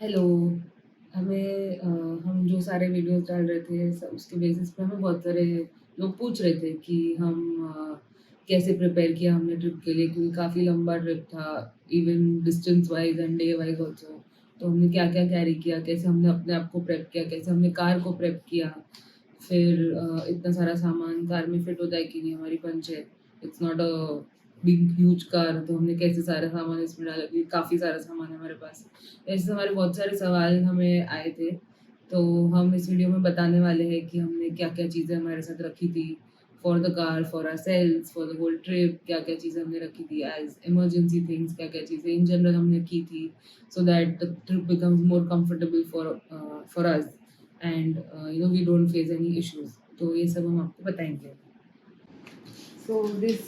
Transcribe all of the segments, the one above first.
Hello. हम जो सारे वीडियोज़ डाल रहे थे उसके बेसिस पे हमें बहुत सारे लोग पूछ रहे थे कि कैसे प्रिपेयर किया हमने ट्रिप के लिए, क्योंकि काफ़ी लंबा ट्रिप था, even distance wise and day wise also. तो हमने क्या-क्या कैरी किया, कैसे हमने अपने आप को प्रेप किया, कैसे हमने कार को प्रेप किया। फिर इतना सारा सामान कार में फिट होता है कि नहीं, हमारी पंच है, it's not a big huge car, तो हमने कैसे सारा सामान इसमें डाला, क्योंकि काफ़ी सारा सामान है हमारे पास। ऐसे हमारे बहुत सारे सवाल हमें आए थे, तो हम इस वीडियो में बताने वाले हैं कि हमने क्या-क्या चीज़ें हमारे साथ रखी थी for the car, for ourselves, for the whole trip, क्या-क्या चीज़ें हमने रखी थी एज़ इमरजेंसी थिंग्स, क्या-क्या चीज़ें इन जनरल हमने की थी, so that the trip becomes more comfortable for us and we don't face any issues. तो ये सब हम आपको बताएँगे। So this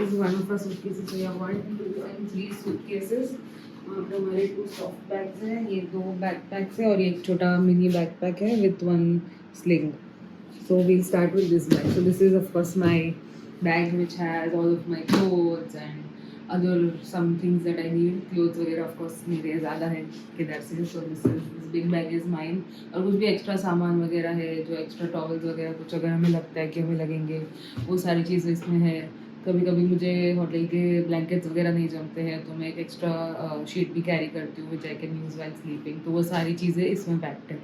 is one of our suitcases. We have 1, 2 and 3 suitcases. वहाँ पे हमारे 2 सॉफ्ट बैग्स हैं, ये 2 बैकपैक्स है और ये एक छोटा मिनी बैकपैक है with 1 sling. So we'll start with this bag. So this is of course my bag which has all of my clothes and other some things that I need. Clothes वगैरह of course मेरे ज़्यादा है किधर से, so this big bag is mine. और कुछ भी extra सामान वगैरह है, जो एक्स्ट्रा टॉवल्स वगैरह कुछ अगर हमें लगता है कि हमें लगेंगे, वो सारी चीज़ें इसमें है। कभी-कभी मुझे होटल के ब्लैंकेट्स वगैरह नहीं जमते हैं, तो मैं एक एक्स्ट्रा शीट भी कैरी करती हूँ which I can use while sleeping, तो वो सारी चीज़ें इसमें पैक्ड है।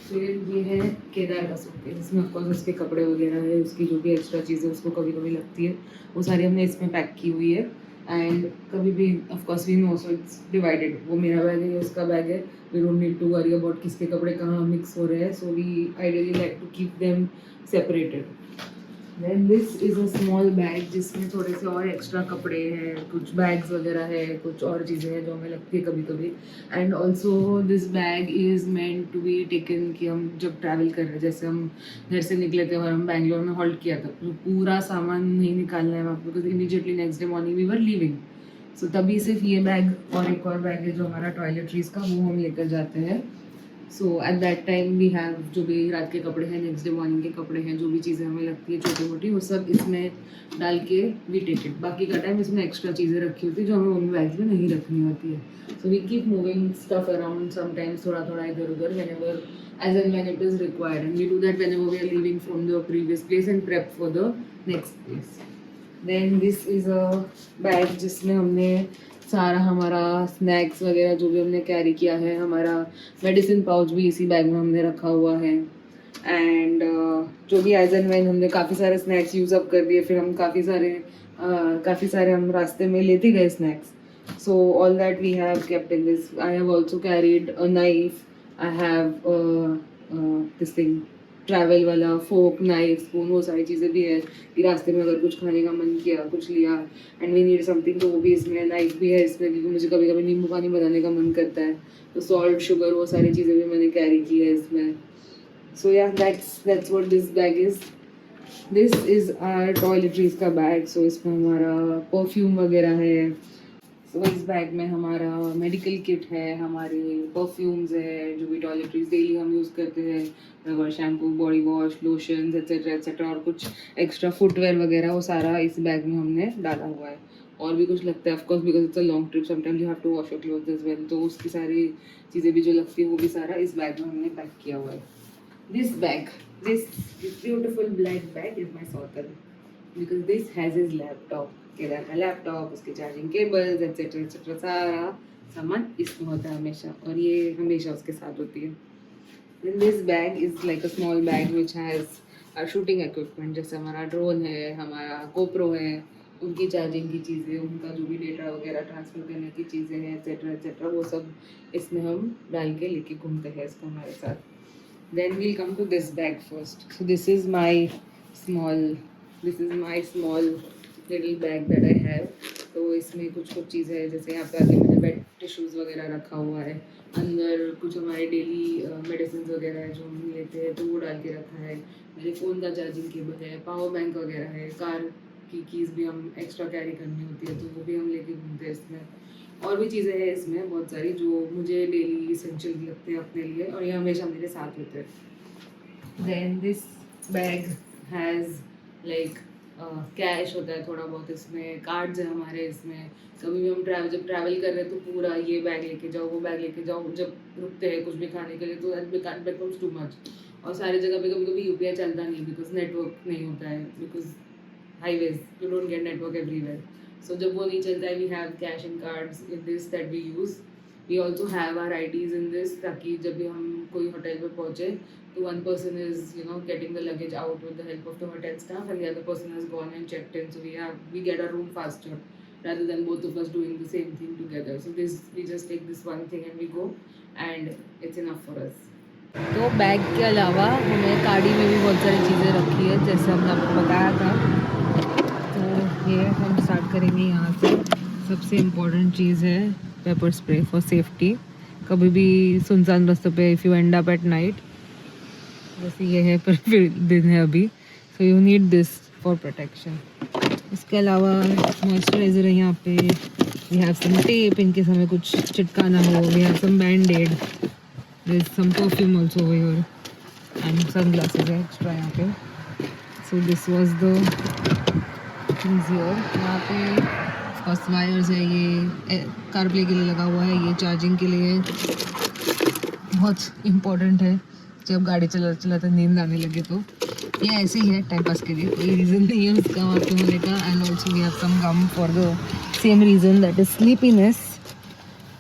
फिर ये है केदार का सूटकेस, जिसमें ऑफकोर्स उसके कपड़े वगैरह है, उसकी जो भी एक्स्ट्रा चीज़ें उसको कभी-कभी लगती है, वो सारी हमने इसमें पैक की हुई है। एंड कभी भी of course we know, so it's divided, वो मेरा बैग है, ये उसका बैग है। We don't need to worry about किसके कपड़े कहाँ मिक्स हो रहे हैं, so we ideally like to keep them separated. Then this is a small bag जिसमें थोड़े से और एक्स्ट्रा कपड़े हैं, कुछ बैग्स वगैरह है, कुछ और चीज़ें हैं जो हमें लगती है कभी-कभी। And also this bag is meant to be taken कि हम जब ट्रैवल कर रहे हैं, जैसे हम घर से निकले थे और हम बैंगलोर में हॉल्ट किया था, तो पूरा सामान नहीं निकालना है वहाँ पे, because immediately next day morning we were leaving. So तभी सिर्फ ये बैग और एक और बैग है जो हमारा टॉयलेटरीज़ का, वो हम लेकर जाते हैं। So at that time we have जो भी रात के कपड़े हैं, नेक्स्ट डे मॉर्निंग के कपड़े हैं, जो भी चीज़ें हमें लगती है छोटी मोटी, वो सब इसमें डाल के वी टेक इट। बाकी का टाइम इसमें एक्स्ट्रा चीज़ें रखी होती है जो हमें उन बैग्स में नहीं रखनी होती है। So we keep moving stuff around sometimes, थोड़ा थोड़ा इधर उधर, whenever as and when it is required, and we do that whenever we are leaving from the previous place and prep for the next place. Then this is a bag जिसमें हमने सारा हमारा snacks वगैरह जो भी हमने carry किया है, हमारा मेडिसिन पाउच भी इसी बैग में हमने रखा हुआ है। एंड जो भी एज एंड व्हेन हमने काफ़ी सारे स्नैक्स यूज़ अप कर दिए, फिर हम काफ़ी सारे हम रास्ते में लेते गए snacks. So all that we have kept in this. I have also carried a knife, I have this thing, travel वाला फोक, नाइफ, स्पून, वो सारी चीज़ें भी है कि रास्ते में अगर कुछ खाने का मन किया, कुछ लिया एंड वी नीड समथिंग, तो वो भी इसमें है। नाइफ भी है इसमें, क्योंकि मुझे कभी कभी नींबू पानी बनाने का मन करता है, तो सॉल्ट, शुगर, वो सारी चीज़ें भी मैंने कैरी की है इसमें। So yeah that's what this bag is. This is our toiletries का बैग। सो इसमें हमारा परफ्यूम वगैरह है। सो इस बैग में हमारा मेडिकल किट है, हमारे परफ्यूम्स है, जो भी टॉयलेटरीज डेली हम यूज़ करते हैं, rubber, shampoo, body wash, lotions etcetera etcetera, और कुछ एक्स्ट्रा फुटवेयर वगैरह, वो सारा इस बैग में हमने डाला हुआ है। और भी कुछ लगता है of course, because it's a long trip, sometimes you have to wash your clothes as well, तो उसकी सारी चीज़ें भी जो लगती है वो भी सारा इस बैग में हमने पैक किया हुआ है। This bag, this beautiful black bag is my soccer, because this has his laptop, Kedar का लैपटॉप, उसके चार्जिंग केबल्स एट्सेट्रा एट्सेट्रा, सारा सामान इसमें होता है हमेशा, और ये हमेशा उसके साथ होती है। Then this bag is like a small bag which has our shooting equipment, जैसे हमारा ड्रोन है, हमारा GoPro है, उनकी चार्जिंग की चीज़ें, उनका जो भी डेटा वगैरह ट्रांसफ़र करने की चीज़ें हैं एट्सेट्रा एट्सेट्रा, वो सब इसमें हम डाल के लेके घूमते हैं इसको हमारे साथ। Then we'll come to this bag first. So small, this is my small little bag that I have. तो इसमें कुछ कुछ चीज़ें हैं, जैसे यहाँ पे आके मैंने बेड टिश्यूज़ वगैरह रखा हुआ है, अंदर कुछ हमारे डेली मेडिसिन वगैरह है जो हम लेते हैं, तो वो डाल के रखा है। मेरे फ़ोन का चार्जिंग केबल है, पावर बैंक वगैरह है, कार की कीज़ भी हम एक्स्ट्रा कैरी करनी होती है, तो वो भी हम लेके घूमते हैं इसमें। और भी चीज़ें हैं इसमें बहुत सारी जो मुझे डेली इसेंशियल लगते हैं अपने लिए, और ये हमेशा मेरे साथ होते हैं। Then this bag has like cash होता है थोड़ा बहुत इसमें, कार्ड्स हैं हमारे इसमें। कभी भी हम जब ट्रैवल कर रहे हैं तो पूरा ये बैग लेके जाओ, वो बैग लेके जाओ, जब रुकते हैं कुछ भी खाने के लिए तो दैट बिकम्स टू मच। और सारी जगह पे कभी कभी यूपीआई चलता नहीं बिकॉज नेटवर्क नहीं होता है, because highways you don't get network everywhere, so जब वो नहीं चलता है we have cash and cards in this that we use. We also have our IDs in this ताकि जब भी हम कोई होटल पे पहुँचे तो one person is getting the luggage out with the help of the hotel staff and the other person has gone and checked in, so we get our room faster rather than both of us doing the same thing together. So this we just take this one thing and we go and it's enough for us. तो bag के अलावा हमें गाड़ी में भी बहुत सारी चीज़ें रखी है जैसे हमने आपको बताया था। तो ये हम स्टार्ट करेंगे यहाँ से। सबसे इम्पोर्टेंट चीज़ है पेपर स्प्रे फॉर सेफ्टी। कभी भी सुनसान रास्तों पे if you end up at night, जैसे ये है पर फिर दिन है अभी, so you need this for protection. इसके अलावा मॉइस्चराइज़र है यहाँ पे, we have some tape in case हमें कुछ चिटकाना हो, we have some band aid, there's some perfume also over here and sunglasses है extra यहाँ पे। So this was the things here। यहाँ पे फर्स्ट वायर्स है, ये कार प्ले के लिए लगा हुआ है, ये चार्जिंग के लिए बहुत इम्पोर्टेंट है जब गाड़ी चलाते नींद आने लगे तो। ये ऐसे ही है टाइम पास के लिए, कोई रीज़न नहीं है उसका वहाँ पे होने का। And also we have some gum for the same reason that is sleepiness.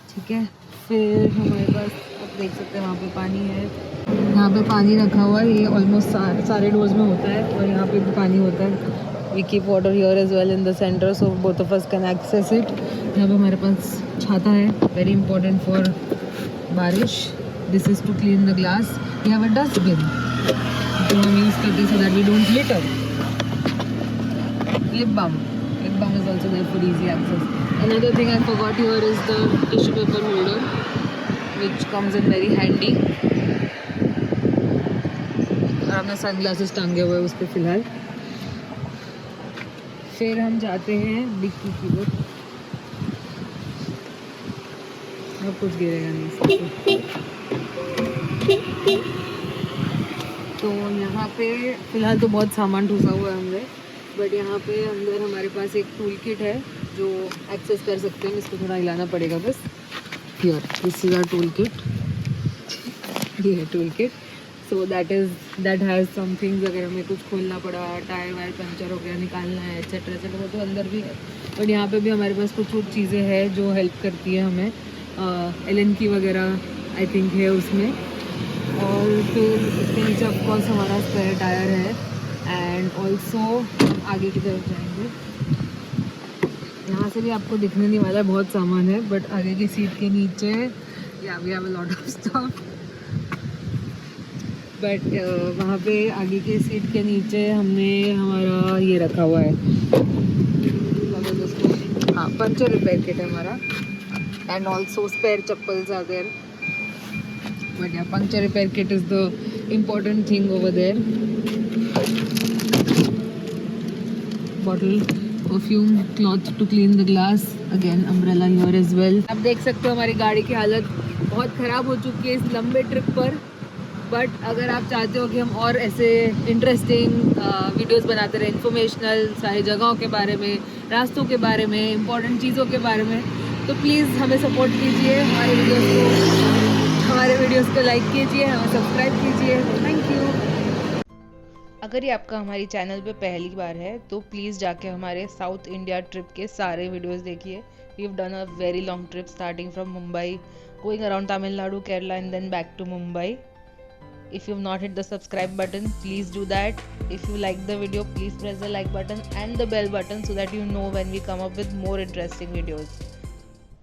ठीक है, फिर हमारे पास आप देख सकते हैं वहाँ पे पानी है, यहाँ पे पानी रखा हुआ है, ये ऑलमोस्ट सारे डोर्स में होता है और यहाँ पे भी पानी होता है। We keep water here as well in the centre so both of us can access it. यहाँ पे हमारे पास छाता है, वेरी इंपॉर्टेंट फॉर बारिश। This is to clean the glass. We have a dustbin जो हम यूज़ करते हैं so that we don't litter. Lip balm is also there for easy access. Another thing I forgot here is the tissue paper holder which comes in very handy। और हमने sunglasses टांगे हुए उस पर फिलहाल। फिर हम जाते हैं डिक्की की ओर, अब कुछ गिरेगा नहीं। तो यहाँ पे फिलहाल तो बहुत सामान ठूसा हुआ है हमने, बट यहाँ पे अंदर हमारे पास एक टूल किट है जो एक्सेस कर सकते हैं। इसको थोड़ा हिलाना पड़ेगा बस। Here this is our tool kit, ये है tool kit. So that has some things, अगर हमें कुछ खोलना पड़ा, टायर वायर पंचर हो गया, निकालना है एक्सेट्रा एक्सेट्रा, तो अंदर भी है। बट यहाँ पे भी हमारे पास कुछ चीज़ें हैं जो हेल्प करती है हमें। एलन की वगैरह आई थिंक है उसमें। और फिर इसके नीचे ऑफकोर्स हमारा स्पेयर टायर है। एंड ऑल्सो हम आगे की तरफ जाएंगे, यहाँ से भी आपको दिखने नहीं वाला है, बहुत सामान है, बट आगे की सीट के नीचे या we have a lot of stuff. But वहाँ पे आगे की सीट के नीचे हमने हमारा ये रखा हुआ है, हाँ पंचर रिपेयर किट है हमारा। And also spare chappals are there, but या puncture repair kit is the important thing over there. Bottle, perfume, cloth to clean the glass, again umbrella here as well. आप देख सकते हो हमारी गाड़ी की हालत बहुत ख़राब हो चुकी है इस लंबे ट्रिप पर। बट अगर आप चाहते हो कि हम और ऐसे इंटरेस्टिंग वीडियोस बनाते रहे, इन्फॉर्मेशनल, सारी जगहों के बारे में, रास्तों के बारे में, इंपॉर्टेंट चीज़ों के बारे में, तो प्लीज़ हमें सपोर्ट कीजिए, हमारे वीडियोस को लाइक कीजिए, हमें सब्सक्राइब कीजिए। Thank you. अगर ये आपका हमारी चैनल पे पहली बार है तो प्लीज़ जाके हमारे साउथ इंडिया ट्रिप के सारे वीडियोस देखिए। We have done a very long trip starting from Mumbai, going around Tamil Nadu, Kerala and then back to Mumbai. If you have not hit the subscribe button, please do that. If you like the video, please press the like button and the bell button so that you know when we come up with more interesting videos.